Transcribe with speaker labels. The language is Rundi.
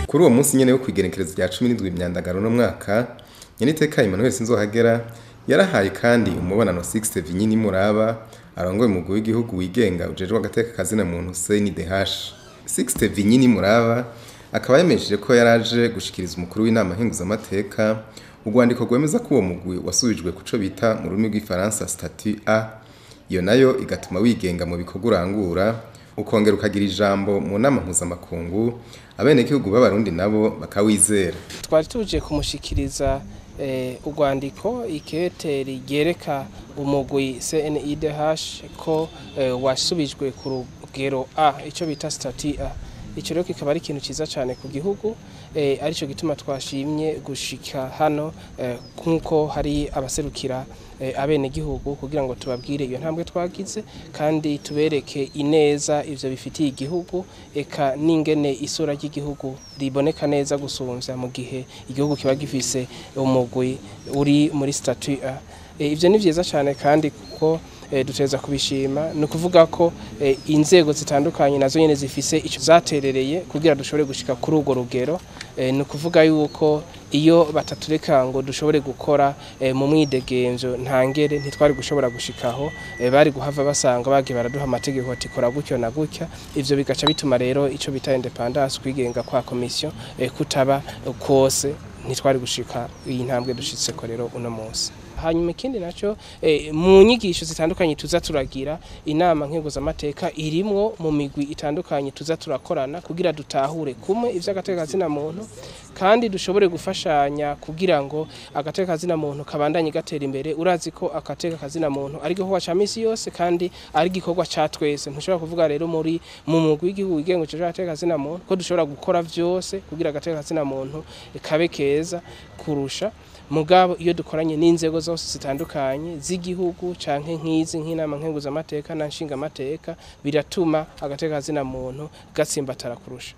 Speaker 1: Kuri uwo munsi nyene wo kwigerekereza rya 17 imyandagaro no mwaka Nyeniteka Emmanuel Sinzohagera yarahaye kandi umubonano 6 vinyini muraba arongoye umugwi w'igihugu wigenga ujejwe agateka kazina muntu CNDIH. 6 vinyini muraba akaba yemesheje ko yaraje gushikiriza umukuru w'inama Nkenguzamateka urwandiko rwemeza ko uwo mugwi wasubijwe kuco bita mu rurimi rw'ifaransa statut A, iyo nayo igatuma wigenga mu bikorwa urangura ukongera ukagira ijambo mu nama mpuzamakungu abenegihugu b'abarundi nabo bakawizera.
Speaker 2: Twari tuje kumushikiriza urwandiko ikete rigereka umugwi CNDIH ko wasubijwe ku rugero A, ico bita statut A. Ico rero kikaba ari ikintu ciza cyane ku gihugu, arico gituma twashimye gushika hano nkuko hari abaserukira abenegihugu kugira ngo tubabwire iyo ntambwe twagize kandi tubereke ineza ivyo bifitiye igihugu eka ningene isura ry'igihugu riboneka neza gusumvya mu gihe igihugu kiba gifise umugwi uri muri statut A. Ivyo ni vyiza cyane kandi kuko duteza kubishima no kuvuga ko inzego zitandukanye nazo nyene zifise ico zaterereye kugira dushobore gushika kuri urwo rugero, no kuvuga yuko iyo batatureka ngo dushobore gukora mu mwidegenzo ntangere ntitwari gushobora gushikaho, bari guhava basanga bagiye baraduha amategeko ati kora gutyo na gutya. Ivyo bigaca bituma rero ico bita independence kwigenga kwa commission kutaba kose ntitwari gushika iyi ntambwe dushitse ko rero uno munsi. Hanyuma ikindi naco mu nyigisho zitandukanye tuza turagira inama nkenguzamateka irimwo mu migwi itandukanye tuza turakorana kugira dutahure kumwe ivy'agateka kazina muntu kandi dushobore gufashanya kugira ngo agateka kazina muntu kabandanye gatera imbere. Urazi ko agateka kazina muntu ari gikorwa ca misi yose kandi ari gikorwa ca twese. Ntushobora kuvuga rero mu mugwi w'igihugu wigenga uje agateka kazina muntu ko dushobora gukora vyose kugira agateka kazina muntu kabe keza kurusha. Mugabo iyo dukoranye n'inzego zose zitandukanye z'igihugu canke nk'izi nk'inama nkenguzamateka na nshingamateka biratuma agateka kazina muntu gatsimbatara kurusha.